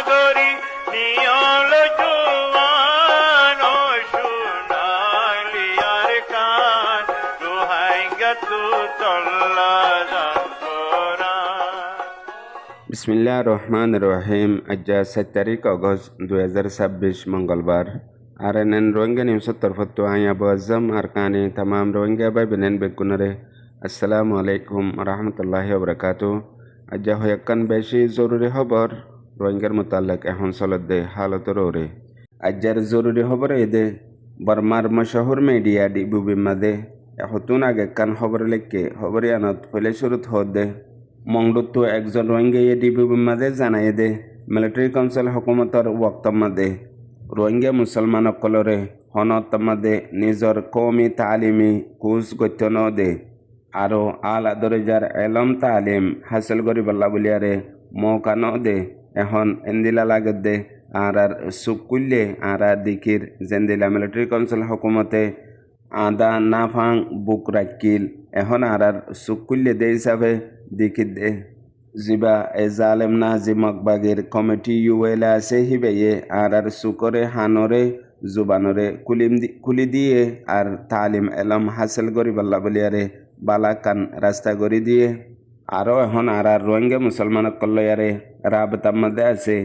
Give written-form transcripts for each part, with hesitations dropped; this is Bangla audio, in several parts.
সাগরী নিয়ল জুয়ান ও সোনালিয়ার কান রোহাঙ্গা তু চল্লা বিসমিল্লাহ রহমান রহিম। আজ 7 তারিখ আগস্ট 2026 মঙ্গলবার। আর এন রোহিঙ্গা নিউজের তরফত আই আবু আজম আর কানে তামাম রোহিঙ্গা ভাই বেনেন বেগুনরে আসসালামু আলাইকুম রহমতুল্লাহি ওবরাকাতু। আজ হয়াক্কান বেশি জরুরি খবর রোহিঙ্গার মোতালেক এখন চলত দে হালতর ওরে। আজের জরুরি খবর এদে বর্মার মশহুর মিডিয়া ডিবুবি মাদে হতুন আগে কান খবর লেখকে খবরিয়ানত ফলে শুরুত হদ দে মংডুত্তু একজন রোহিঙ্গা ডিবিবির মাঝে জানাই দে মিলিটারি কাউন্সিল হকুমতর ওয়াক্তর মাঝে রোহিঙ্গা মুসলমানসকলরে হনত মাঝে নিজর কৌমি তালিমি কুচ গঠন দে আৰু আলা দরজার এলম তালিম হাসিল করি বল্লা বলিয়ারে মৌকান দে এখন এন্দিলা লাগত দে আর সুকুল্লে আর দিকির জেন্দিলা মিলিটারি কাউন্সিল হকুমতে আদা নাফাং বুক রাখিল এখন আর সুকুল্লে দে হিসাবে দিকির দে জিবা এ জালেম নাজি মকবাগের কমিটি ইউএল আছে হিবেয়ে আর সুকরে হানরে জুবানরে কুলি দিয়ে আর তালিম এলম হাসিল করি বল্লা বলিয়ারে বালাকান রাস্তা গড়ি দিয়ে আরও এখন আর রোহিঙ্গা মুসলমান কল্যাণে রাবতার মধ্যে আছে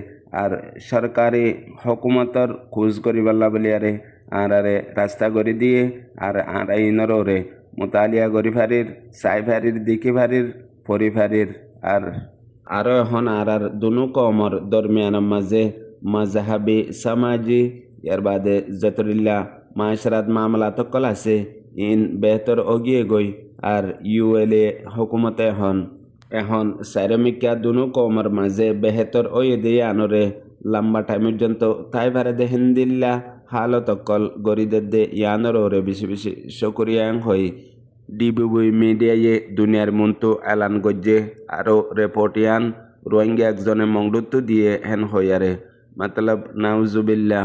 আর সরকারি হকুমতর খোঁজ করি বল্লা বলিয়ারে আর রাস্তা গড়ি দিয়ে আর ইনরে মোতালিয়া গড়ি ফারির সাই ফারির দিকি ফারির পরি ফারির আর আরও এখন আর দুনু কমর দরমিয়ানের মাঝে মাজহাবি সমাজি এর বাদে যতরিল্লা মাশরাত মামলা তকল আছে ইন বেহতর অগিয়ে গই আর ইউএলএ হকুমতে এখন সাইরমিকা দুনু কমর মাঝে বেহতর ওই দিয়ে আনরে লম্বা টাইম পর্যন্ত তাই ভারে দে হিন্দিল্লা হালত অকল গরিদের দে ইয়ানর ওরে বেশি বেশি সকরিয়াং হই ডিবিবি মিডিয়ায়ে দুনিয়ার মন্তু এলান গজ্জে আরও রেপোর্টিয়ান রোহিঙ্গা একজনে মংডুত্ব দিয়ে হেন হইয়ারে মতলব নাউজুবিল্লা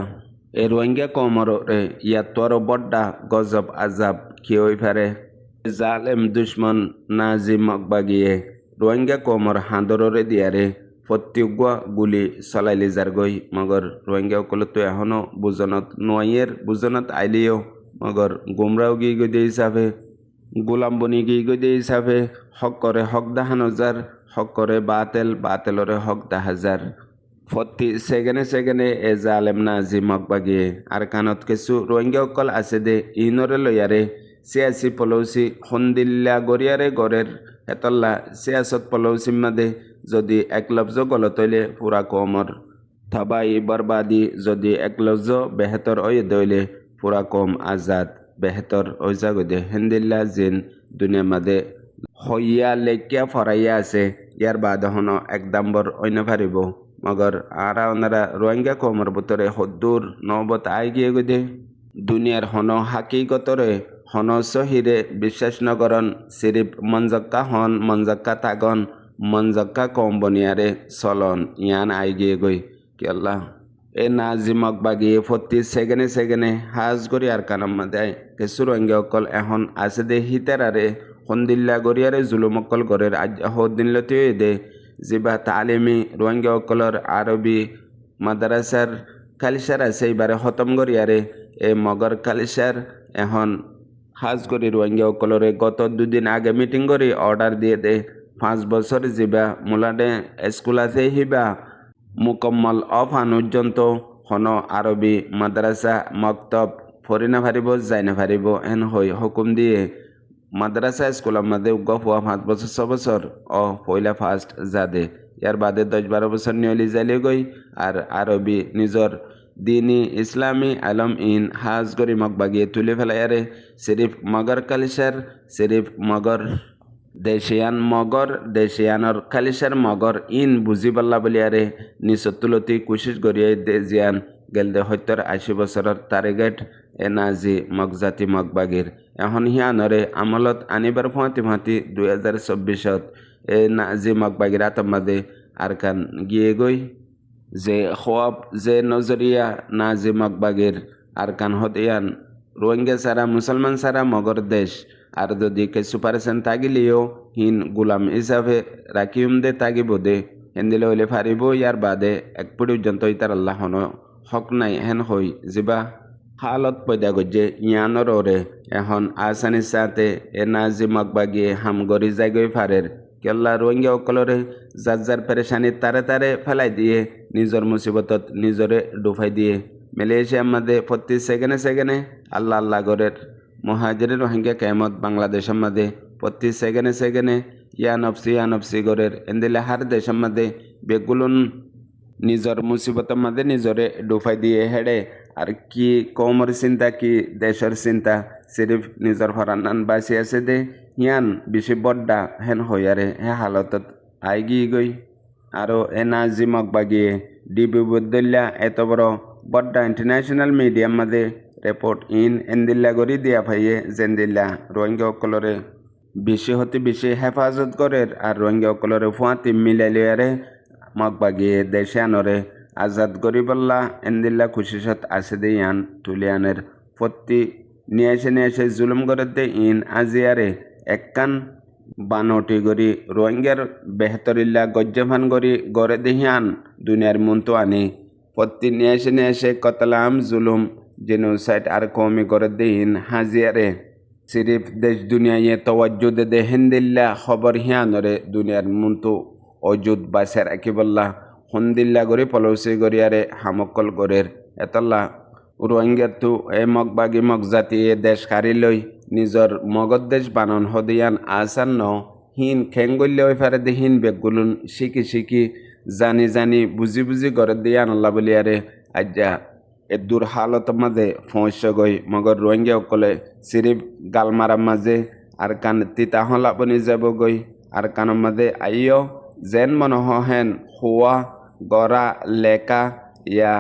এ রোহিঙ্গা কমরে ইয়াতর বড্ডা গজব আজাব কি হই ফারে জালেম দুশ্মন নাজি মকবাগিয়ে রোহিঙ্গা কমর হাঁদরে দিয়ারে প্রত্যুগুয়া গুলি চলাইলি যারগই মগর রোহিঙ্গা সকলতো এখনো বুজনত নোয়াইয়ের বুজনত আইলিও মগর গুমরাও গিয়ে গই দিয়ে হিসাবে গোলাম বনি গিয়ে গই দিয়ে হিসাবে হক করে হক দাহান হাজার হক করে বাতেলরে হক দা হাজার প্রতি সেকেন্ডে এ জালেম নাজি মকবাগিয়ে আর কানত কিছু রোহিঙ্গা সকল আছে দে ইনরে লইয়ারে সিয়াসি পলৌসি সন্দিল্লা গড়িয়ারে গড়ের হেতল্লা সিয়াসত পলৌসি মাদে যদি এক লফজ গলত হইলে পুরা কমর থাবাই বরবাদি যদি এক লফজ বেহতর ওই দইলে পুরা কম আজাদ বেহতর ওই জাগদে হেন্দিল্লা জিন দুনিয়া মাদে হইয়া লেকিয়া ফরাইয়া আছে ইয়ার বাদ হন এক দাম্বর অন্য ফারিব মগর আরা ওনারা রোহিঙ্গা কমর ভিতরে হদ্দুর নবত আই গিয়ে গদে দুনিয়ার হন হাকিগতরে হন সহিরে বিশ্বাস নগরন সিরিফ মঞ্জক্কা তাগন মঞ্জক্কা কম বনিয়ারে চলন ইয়ান আই গিয়ে গই কি আল্লাহ এ নাজিমক বাগিয়ে প্রতি সেকেন্ডে হাজ করি আর কানাম মাদায় কিছু রোহিঙ্গা অকল এখন আছে দে হিতারারে সন্দিল্লা গড়িয়ারে জুলুমকল গড়ের আজ হদিনলতে দে জিবা তালিমি রোহিঙ্গা অকলর আরবি মাদ্রাসার কালিসার আছে এবারে খতম গড়িয়ারে এ মগর কালিসার এখন হাজ করি রোহিঙ্গা সকলরে গত দুদিন আগে মিটিং করি অর্ডার দিয়ে দে 5 বছর জিবা মুলাডে স্কুল আছে হিবা মুকম্মল পর্যন্ত হন আরবি মাদ্রাসা মক্তব ফরি না ফারিব যাই না ফারিব এন হই হুকুম দিয়ে মাদ্রাসা স্কুলের মধ্যে গফুয়া 5 বছর 6 বছর পয়লা ফার্স্ট যাদে ইয়ার বাদে 10-12 বছর নিয়লি যাইলে গই আর আরবি নিজর দিনী ইসলামী আলম ইন হাজ গরি মকবাগিয়ে তুলে ফেলাইয়ারে সিরিফ মগর কালিসার সিরিফ মগর দেশিয়ানর কালিসার মগর ইন বুঝি পাল্লা বলিয়ারে নিচত তুলতি কুশিস গড়িয়ে দে জিয়ান গেলদে 70-80 বছরের টার্গেট এ নাজি মগজাতি মকবাগির এখন হিয়ানরে আমলত আনিবার ফাঁতি 2024 এ নাজি মকবাগির আতমাদে আর কান গিয়ে গই যে খোয়াব যে নজরিয়া নাজি মকবাগির আর কান হতিয়ান রোহিঙ্গা সারা মুসলমান সারা মগর দেশ আর যদি কিছু পার্সেন্ট তাগিলেও হিন গুলাম হিসাবে রাখিম দে তাগিব দে হেন্দিলে হইলে ফারিব ইয়ার বাদে এক পর্যন্ত ইতার আল্লাহ হন হক নাই হেন হই জিবা হালত পয়দা গজ্জে ইয়ানর ওরে এখন আসানির সাথে এ নাজি মকবাগিয়ে হামগরি জায়গই ফারের কেল্লা রোহিঙ্গা অকলরে যার পেরেশানি তারে তারে ফেলাই দিয়ে নিজর মুসিবতত নিজরে ডুফাই দিয়ে মালয়েশিয়ার মধ্যে প্রতি সেকেন্ডে আল্লাহ আল্লাহ গরের মহাজির রোহিঙ্গা কেমত বাংলাদেশের মধ্যে প্রতি সেকেন্ডে ইয়া নফসি গরের এন্দিলে হার দেশের মধ্যে বেগুলুন নিজর মুসিবতের মধ্যে নিজরে ডুফাই দিয়ে হেডে আর কি কমর চিন্তা কি দেশের চিন্তা সিরিফ নিজর হরানান বাঁচি আছে দে হিয়ান বেশি বড্ডা হেন হইয়ারে হে হালতত আইগি গই আরও এ নাজি মকবাগিয়ে ডিবি বুদ্দুল্লা এত বড় বড্ডা ইন্টারন্যাশনাল মিডিয়ার মধ্যে রিপোর্ট এন্দিল্লা গরি দিয়া ভাইয়ে জেন্দিল্লা রোহিঙ্গা অকলরে বেশি হতে বেশি হেফাজত করে আর রোহিঙ্গা অকলরে ফুয়াতি মিলাই লিয়ারে মকবাগিয়ে দেশে আনরে আজাদ গরিবল্লা এন্দিল্লা খুশিসত আছে দে ইয়ান তুলিয়ানের প্রতি নিয়ে এসে জুলুম করে দে আজিয়ারে এককান বানটি গরি রোহিঙ্গার বেহতরিল্লা গজ্জফান গরি গড়ে দেহিয়ান দুনিয়ার মন্তু আনি প্রতি নিয়ে এসে কতলাম জুলুম জেনোসাইড আর কমি করে দেহিন হাজিয়ারে সিরিফ দেশ দুনিয়ায় তওয়াজ্জু দে হিন্দিল্লা খবর হিয়ানরে দুনিয়ার মন্তু অজুদ বাসের আকিবল্লা হন্দিল্লা গরি পলৌসি গরিয়ারে হামকল গরের এতল্লা রোহিঙ্গার তু এ মগবাগি মগজাতি এ দেশ কারি লই নিজর মগদ দেশ বানন হদিয়ান আসান ন হিন খেঙ্গল্য ওই ফারে দে হিন বেগুলুন শিকি জানি বুঝি গরে দিয়ান আল্লাহ বলিয়ারে আজ্জা এ দূর হালত মাঝে ফৌঁস গই মগর রোহিঙ্গা অকলে সিরিফ গালমারার মাঝে আর কান তিতা হলা বনি যাব গই আর কানের মাঝে আইয় যেন মনহ হেন হুয়া গড়া লেকা ইয়া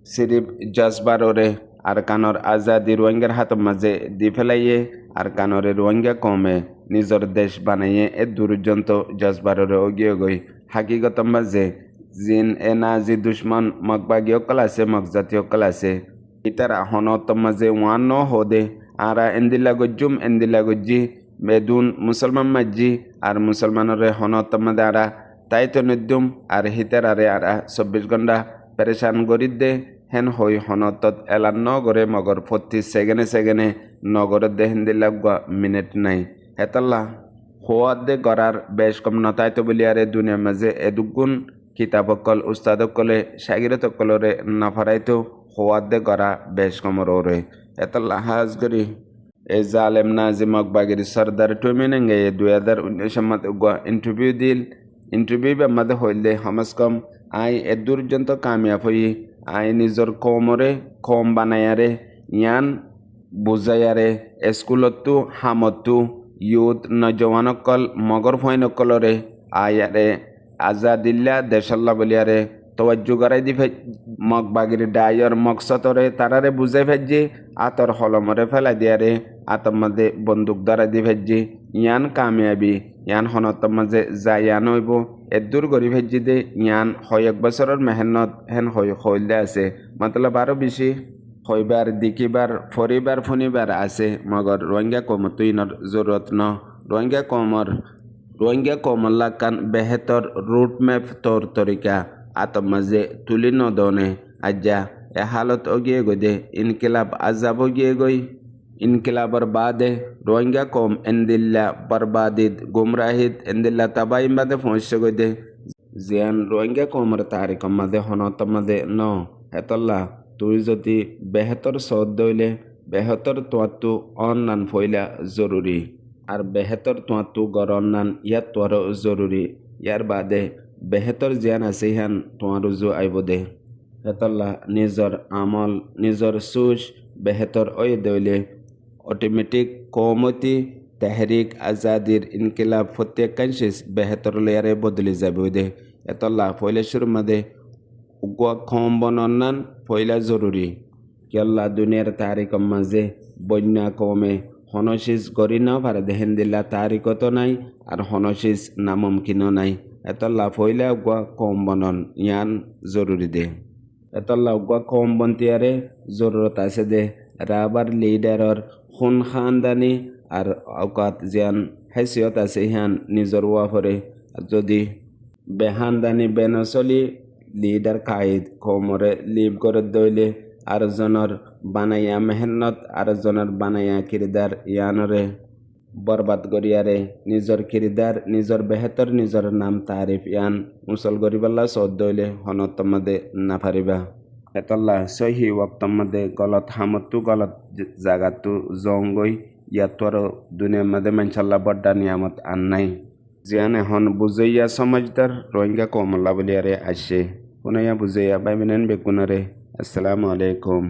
সিরিফ জজবাররে আর কানর আজাদি রোহিঙ্গার হাত মাঝে দি ফেলাইয়ে আর কানরে রোহিঙ্গা কমে নিজর দেশ বানাইয়ে এ দুর্যন্ত জজবাররে অগিয়ে গই হাকিগত মাঝে জিন এ নাজি দুশ্মন মগবাগী অকল আছে মগজাতি অকল আছে ইতারা হনত মাঝে ওয়ান ন হদে আরা এন্দিল্লা গজ্জি বেদুন মুসলমান মাজ্জি আর মুসলমানরে হনত মাঝে আরা তাই তো নিদ্যুম আর হিতার আরে আরা 24 ঘন্টা পেরেশান গরিদ দে হেন হই হনতত এলান নগরে মগর প্রতি সেকেন্ডে নগরের দে হিন্দিল্লা মিনিট নাই হেতাল্লা হোয়াদ দে গড়ার বেশ কম নতাই তো বলিয়ারে দুনিয়ার মাঝে এদুগুণ কিতাবকল উস্তাদকলে শাগিরতকলরে নাফারাইতো হোয়াদ দে গড়া বেশ কমর ওরে এতাল্লা হাজ গরি এ জালেম নাজি মকবাগির সর্দার টুমিনেঙ্গে 2019 মধ্যে ইন্টারভিউ মধ্যে হইলে হমস কম আই এ দুর্যন্ত কামিয়াব হই আই নিজর কমরে কম বানায়ারে ইয়ান বুঝাইয়ারে স্কুলতো হামতো ইউথ নজওয়ানকল মগর ফইনকলরে আয়ারে আজাদিল্লা দেশাল্লা বলিয়ারে তওয়াজ্জু গরাই দি মগবাগির ডায়র মকসতরে তারারে বুঝাই ফেজি আতর হলমরে ফেলা দিয়ারে আতর মাঝে বন্দুক ধরা দি ফেজি ইয়ান কামিয়াবি ইয়ান হনতর মাঝে যাইয়ান হইব এদূর গরি ফেজি দে ইয়ান 1 বছরের মেহনত হেন হইলে আছে মতলব আরো বেশি হইবার দিকিবার ফরিবার ফুনিবার আছে মগর রোহিঙ্গা কমতুইনর জরুরত ন রোহিঙ্গা কমল্লা কান বেহতর রুট ম্যাপ তোর তরিকা আতম মাঝে তুলি নদনে আজ্জা এ হালত অগিয়ে গদে ইনকিলাব আজাব গিয়ে গই ইনকিলাবর বাদে রোহিঙ্গা কম এন্দিল্লা বরবাদিদ গুমরাহিদ এন্দিল্লা তাবাইম বাদে পৌঁছে গদে জিয়ান রোহিঙ্গা কমর তারিখ মাদে হনত মাদে ন হেতল্লা তুই যদি বেহতর সদ দইলে বেহতর তোয়াতু অন্নান ফইলা জরুরি আর বেহতর তোয়াতু গরন্নান ইয়াত তোয়ার জরুরি ইয়ার বাদে বেহতর জিয়ান আছে হান তোমার রুজু আইব দে হেতল্লা নিজর আমল নিজর সুচ বেহতর ওই দইলে অটোমেটিক কৌমতি তেহরিক আজাদির ইনকিলাব প্রত্যেক কাঞ্চিস বেহতর লেয়ারে বদলি যাবে দে এতল্লা ফইলে শুরু মাদে উগুয়া খম বনন্নান ফইলা জরুরি কেল্লা দুনিয়ার তারিখ মাঝে বন্যা কমে হনশিস গরি না পারে দেহেন দিল্লা তারিখত নাই আর হনশিস নামুমকিনও নাই এতল্লা ফইলা উগুয়া কম বনন ইয়ান জরুরি দে এতল্লা উগুয়া কম বন্তিয়ারে জরুরত আছে দে রাবার লিডারর খুন খানদানি আর অকাত জিয়ান হেসিয়ত আছে হিয়ান নিজর ওয়াফরে যদি বেহানদানি বেনসলি লিডার কাইদ কোমরে লিভ করে দইলে আরেকজনের বানাইয়া মেহনত আরেকজনের বানাইয়া কিরদার ইয়ানরে বরবাদ করিয়ারে নিজর কিরদার নিজর বেহতর নিজর নাম তারিফ ইয়ান মুসল গরিবাল্লা সদ দইলে হনতমদে না পারিবা এতল্লা সহি ওয়াক্তমদে গলত হামতু গলত জাগাতু জঙ্গই ইয়াতর দুনিয়ার মধ্যে মানসাল্লাহ বড্ডা নিয়ামত আন নাই জিয়ান এখন বুঝাইয়া সমাজদার রোহিঙ্গা কমলা বলিয়ারে আসে কোনাইয়া বুঝাইয়া বাইবেনেন বেকুনারে আসসালামু আলাইকুম।